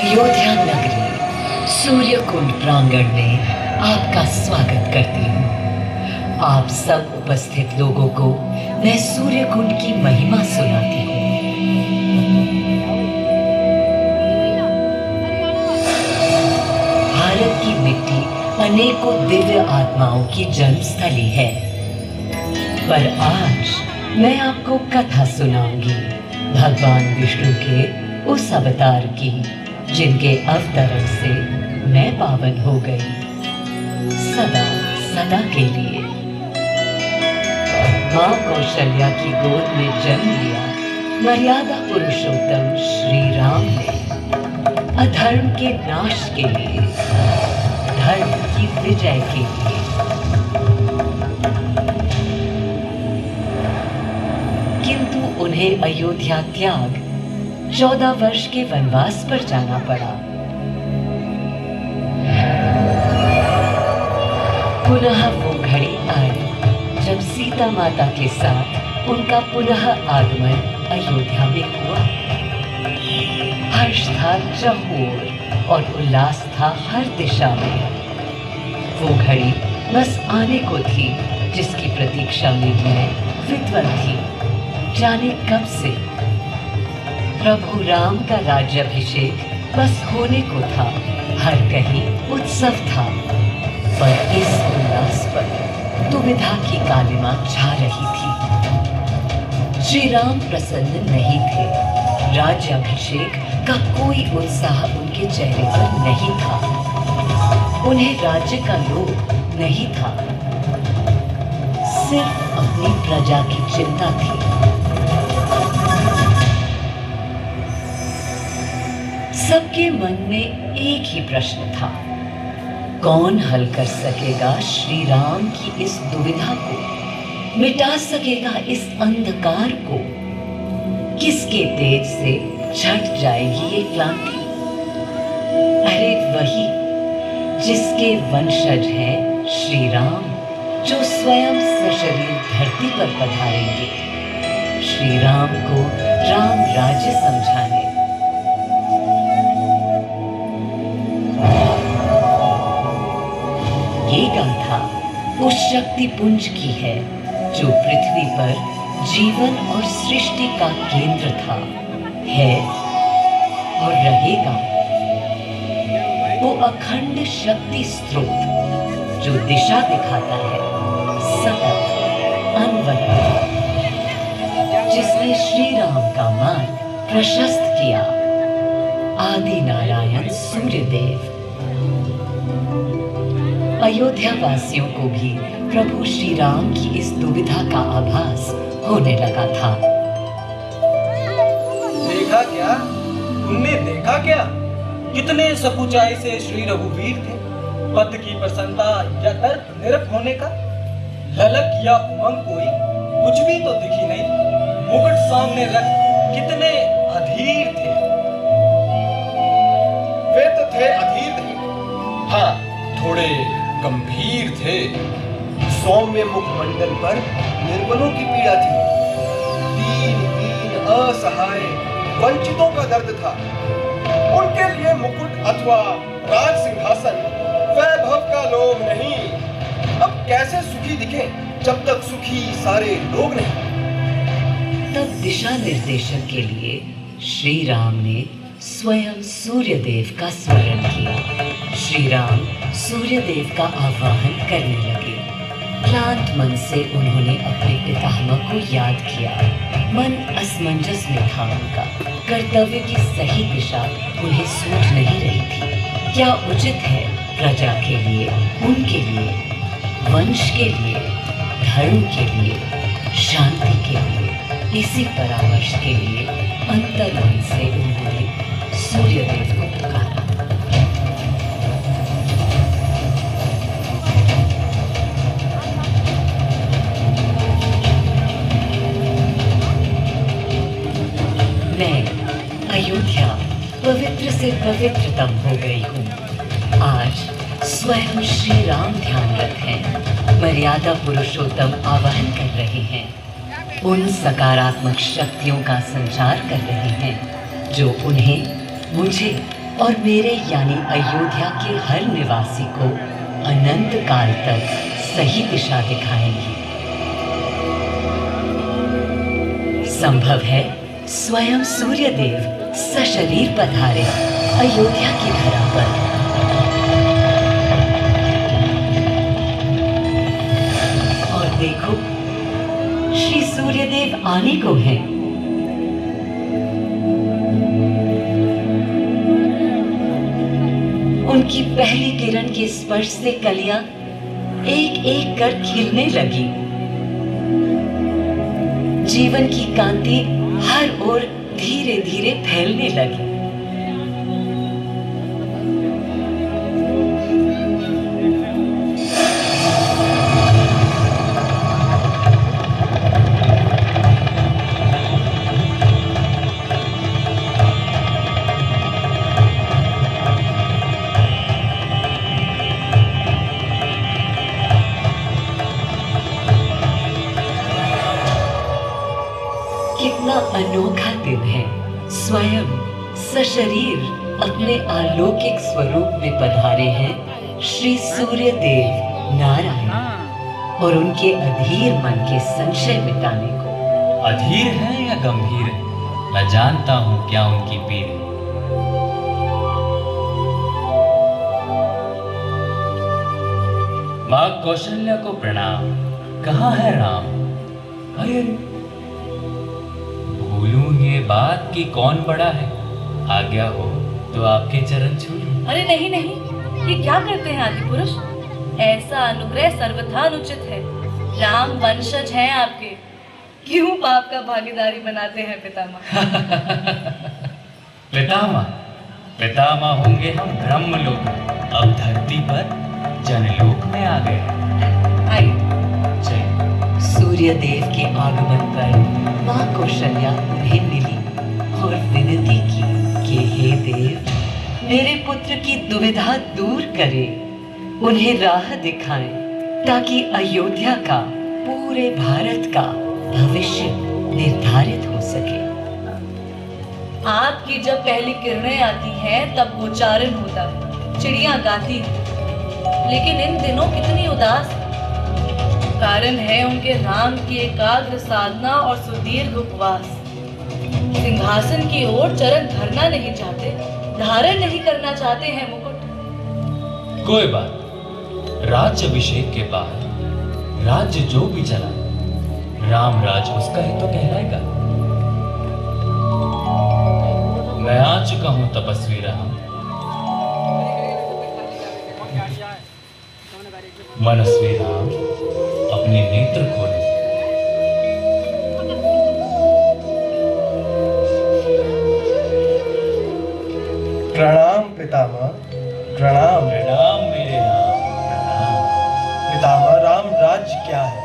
अयोध्या नगरी सूर्यकुंड प्रांगण में आपका स्वागत करती हूँ। आप सब उपस्थित लोगों को मैं सूर्यकुंड की महिमा सुनाती हूँ। भारत की मिट्टी अनेकों दिव्य आत्माओं की जन्मस्थली है, पर आज मैं आपको कथा सुनाऊंगी भगवान विष्णु के उस अवतार की, जिनके अवतरण से मैं पावन हो गई सदा सदा के लिए। माँ कौशल्या की गोद में जन्म लिया मर्यादा पुरुषोत्तम श्री राम ने अधर्म के नाश के लिए, धर्म की विजय के लिए। किंतु उन्हें अयोध्या त्याग 14 वर्ष के वनवास पर जाना पड़ा। पुनः वो घड़ी आई जब सीता माता के साथ उनका पुनः आगमन अयोध्या में हुआ। हर्ष था चहुओर और उल्लास था हर दिशा में। वो घड़ी बस आने को थी जिसकी प्रतीक्षा में मैं विद्वत थी, जाने कब से। प्रभु राम का राज्याभिषेक बस होने को था, हर कहीं उत्सव था, पर इस उल्लास पर दुविधा की कालिमा छा रही थी। श्री राम प्रसन्न नहीं थे। राज्याभिषेक का कोई उत्साह उनके चेहरे पर नहीं था। उन्हें राज्य का लोभ नहीं था, सिर्फ अपनी प्रजा की चिंता थी। सबके मन में एक ही प्रश्न था, कौन हल कर सकेगा श्री राम की इस दुविधा को, मिटा सकेगा इस अंधकार को? किसके तेज से छट जाएगी ये क्रांति? अरे वही जिसके वंशज हैं श्री राम, जो स्वयं सशरीर धरती पर पधारेंगे श्री राम को राम राज्य समझाने। ये गाथा उस शक्ति पुंज की है जो पृथ्वी पर जीवन और सृष्टि का केंद्र था, है और रहेगा। वो अखंड शक्ति स्रोत जो दिशा दिखाता है सतत अनवरत, जिसने श्री राम का मार्ग प्रशस्त किया, आदि नारायण सूर्यदेव। अयोध्या वासियों को भी प्रभु श्री राम की इस दुविधा का आभास होने लगा था। देखा क्या? तुमने देखा क्या? कितने सकुचाई से श्री रघुवीर थे। पद की प्रसन्नता या तर्क निरप होने का ललक या उमंग कोई कुछ भी तो दिखी नहीं। मुकुट सामने रख कितने अधीर थे। वे तो थे अधीर नहीं, हाँ थोड़े गंभीर थे। सौम्य मुखमंडल पर निर्बलों की पीड़ा थी, दीन असहाय वंचितों का दर्द था। उनके लिए मुकुट अथवा राज सिंहासन वैभव का लोभ नहीं। अब कैसे सुखी दिखे जब तक सुखी सारे लोग नहीं। तब दिशा निर्देशन के लिए श्री राम ने स्वयं सूर्यदेव का स्मरण किया। श्री राम सूर्यदेव का आवाहन करने लगे। क्लांत मन से उन्होंने अपने पितामह को याद किया। मन असमंजस में था उनका। कर्तव्य की सही दिशा उन्हें सूझ नहीं रही थी। क्या उचित है प्रजा के लिए, उनके लिए, वंश के लिए, धर्म के लिए, शांति के लिए? इसी परामर्श के लिए अंतर्मन से उन्होंने सूर्यदेव को पुकारा। मैं अयोध्या पवित्र से पवित्रतम हो गई हूँ। आज स्वयं श्री राम ध्यानरत हैं, मर्यादा पुरुषोत्तम आवाहन कर रहे हैं, उन सकारात्मक शक्तियों का संचार कर रहे हैं जो उन्हें, मुझे और मेरे यानी अयोध्या के हर निवासी को अनंत काल तक सही दिशा दिखाएंगी। संभव है स्वयं सूर्यदेव सशरीर पधारे अयोध्या की धरा पर। और देखो, श्री सूर्यदेव आने को हैं। उनकी पहली किरण के स्पर्श से कलियां एक एक कर खिलने लगी। जीवन की कांति हर ओर धीरे धीरे फैलने लगी। कितना अनोखा दिन है। स्वयं सशरीर अपने अलौकिक स्वरूप में पधारे हैं श्री सूर्यदेव नारायण, और उनके अधीर मन के संशय मिटाने को। अधीर है या गंभीर है, मैं जानता हूं क्या उनकी पीर है। माँ कौशल्या को प्रणाम। कहाँ है राम? अरे भूलूं ये बात कि कौन बड़ा है। आज्ञा हो तो आपके चरण छू लूं। अरे नहीं नहीं, ये क्या करते हैं आदि पुरुष? ऐसा अनुग्रह सर्वथा अनुचित है। राम वंशज हैं आपके, क्यों पाप का भागीदारी बनाते हैं पितामह? पितामह पितामह होंगे हम ब्रह्मलोक में, अब धरती पर जनलोक में आ गए हैं। आइए। सूर्यदेव के आगमन पर माँ कौशल्या उन्हें मिली और विनती की कि हे देव, मेरे पुत्र की दुविधा दूर करें, उन्हें राह दिखाएं, ताकि अयोध्या का, पूरे भारत का भविष्य निर्धारित हो सके। आपकी जब पहली किरणें आती हैं तब उच्चारण होता है, चिड़ियां गाती हैं, लेकिन इन दिनों कितनी उदास है। कारण है उनके राम की एकाग्र साधना और सुदीर्घ उपवास। सिंहासन की ओर चरण धरना नहीं चाहते, धारण नहीं करना चाहते हैं मुकुट। कोई बात, राज्य अभिषेक के बाद राज्य जो भी चला, राम राज उसका ही तो कहलाएगा। मैं आ चुका हूं तपस्वी राम। मनस्वी राम, अपने नेत्र खोले। प्रणाम पितामह, प्रणाम। प्रणाम मेरे राम, प्रणाम। पितामह, राम राज्य क्या है?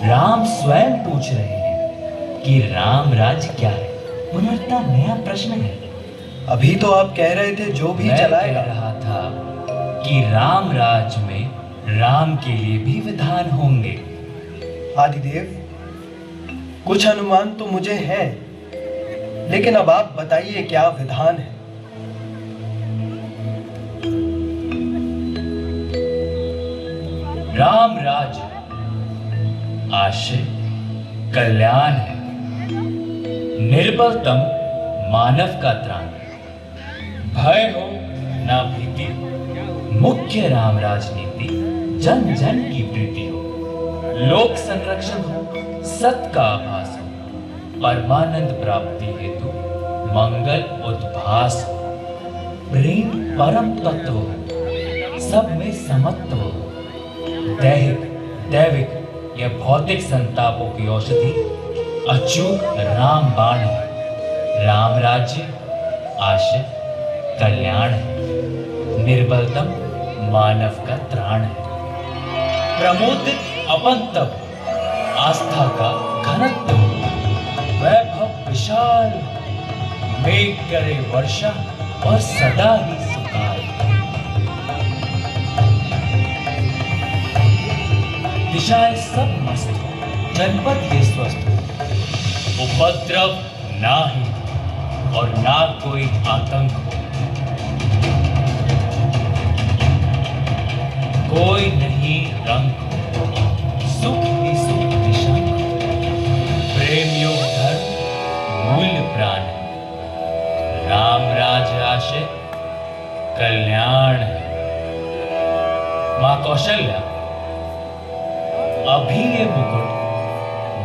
राम स्वयं पूछ रहे हैं कि राम राज्य क्या है। पुनः नया प्रश्न है। अभी तो आप कह रहे थे जो भी मैं चलाएगा। कह रहा था कि राम राज्य में राम के लिए भी विधान होंगे। आदिदेव, कुछ अनुमान तो मुझे है, लेकिन अब आप बताइए क्या विधान है? राम राज्य आशय कल्याण है, निर्बलतम मानव का त्राण, भय हो ना भीति, मुख्य राम राजनीति जन जन की प्रीति हो, लोक संरक्षण हो, सत का आभास हो, परमानंद प्राप्ति हेतु मंगल उद्भास हो, प्रेम परम तत्व हो, सब में समत्व हो, दैहिक दैविक या भौतिक संतापों की औषधि अचूक राम बाण है। राम राज्य आशय कल्याण है, निर्बलतम मानव का त्राण है, प्रमोदित अपंतव, आस्था का घनत्व, वैभव विशाल, मेघ करे वर्षा और सदा ही सुकाल, दिशाएं सब मस्त हो, जनपद के स्वस्थ हो, उपद्रव नाही, और ना कोई आतंक हो। कोई नहीं रंग हो, सुख ही सुख निशंक हो। प्रेम योग धर्म मूल प्राण है, राम राज आशय कल्याण है। मां कौशल्या, अभी ये मुकुट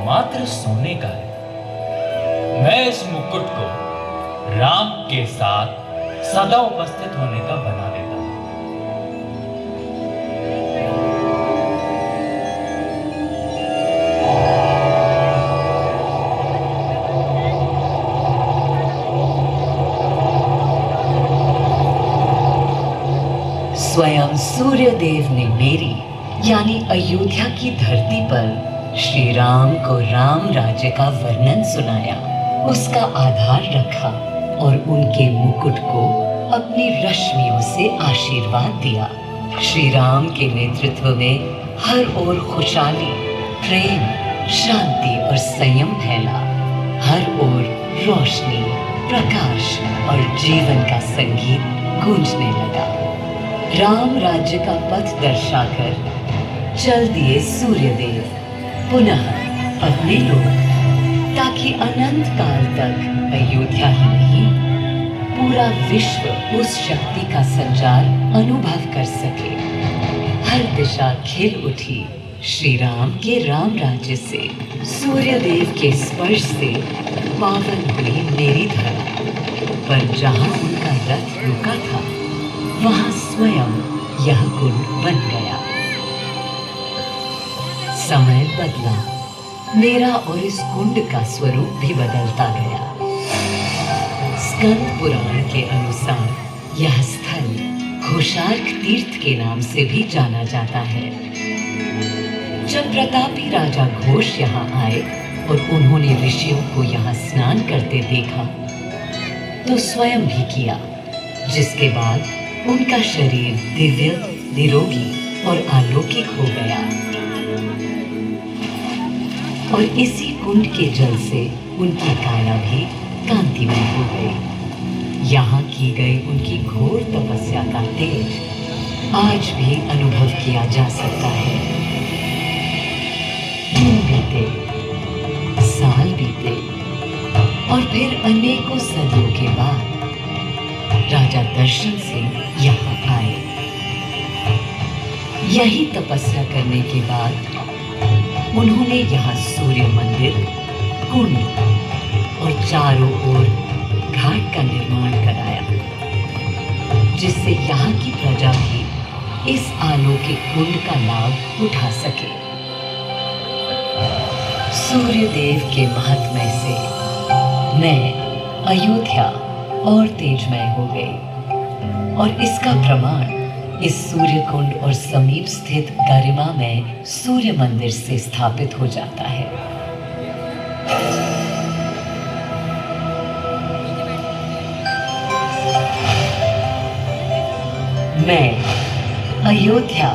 मात्र सोने का है। मैं इस मुकुट को राम के साथ सदा उपस्थित होने का बना देता हूं। स्वयं सूर्यदेव ने मेरी यानी अयोध्या की धरती पर श्री राम को राम राज्य का वर्णन सुनाया, उसका आधार रखा और उनके मुकुट को अपनी रश्मियों से आशीर्वाद दिया। श्री राम के नेतृत्व में हर ओर खुशहाली, प्रेम, शांति और संयम फैला। हर ओर रोशनी, प्रकाश और जीवन का संगीत गूंजने लगा। राम राज्य का पथ दर्शाकर चल दिए सूर्यदेव पुनः अपने लोक, ताकि अनंत काल तक अयोध्या ही नहीं पूरा विश्व उस शक्ति का संचार अनुभव कर सके। हर दिशा खिल उठी श्री राम के राम राज्य से। सूर्यदेव के स्पर्श से पावन हुई मेरी धरा, पर जहाँ उनका रथ रुका था वहाँ स्वयं यह कुंड बन गया। समय बदला, मेरा और इस कुंड का स्वरूप भी बदलता गया। स्कंद पुराण के अनुसार यह स्थल घोषार्क तीर्थ के नाम से भी जाना जाता है। जब प्रतापी राजा घोष यहाँ आए और उन्होंने ऋषियों को यहाँ स्नान करते देखा तो स्वयं भी किया, जिसके बाद उनका शरीर दिव्य, निरोगी और अलौकिक हो गया। और इसी कुंड के जल से उनकी काया भी कांतिमय हो गई। यहाँ की गई उनकी घोर तपस्या का तेज आज भी अनुभव किया जा सकता है। दिन बीते, साल बीते और फिर अनेकों सदियों के बाद राजा दर्शन सिंह यहाँ आए। यही तपस्या करने के बाद उन्होंने यहाँ सूर्य मंदिर, कुंड और चारों ओर घाट का निर्माण कराया, जिससे यहाँ की प्रजा भी इस अलौकिक कुंड का लाभ उठा सके। सूर्यदेव के महात्म्य से मैं अयोध्या और तेजमय हो गई, और इसका प्रमाण इस सूर्य कुंड और समीप स्थित गरिमामय सूर्य मंदिर से स्थापित हो जाता है। मैं अयोध्या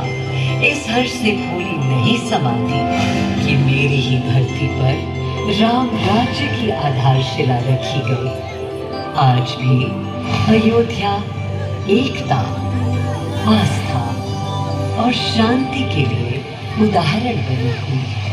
इस हर्ष से भूली नहीं समाती कि मेरी ही धरती पर राम राज्य की आधारशिला रखी गई। आज भी अयोध्या एकता, आस्था और शांति के लिए उदाहरण बनी हुई है।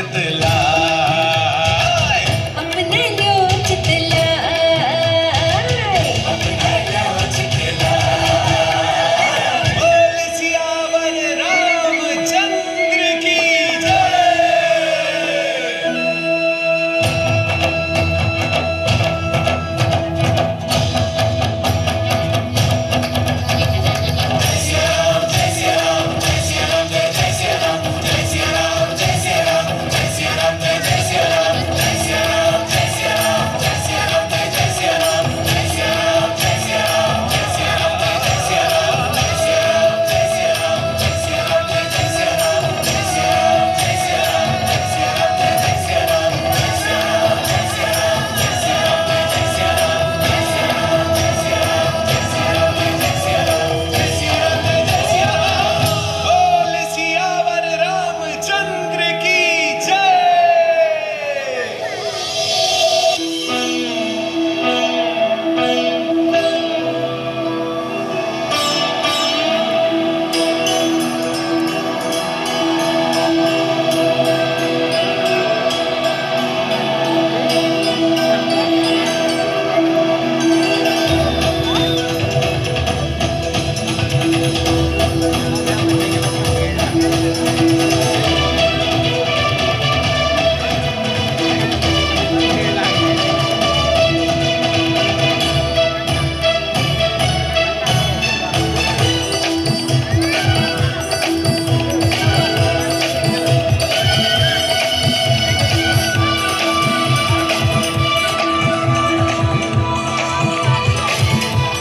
चित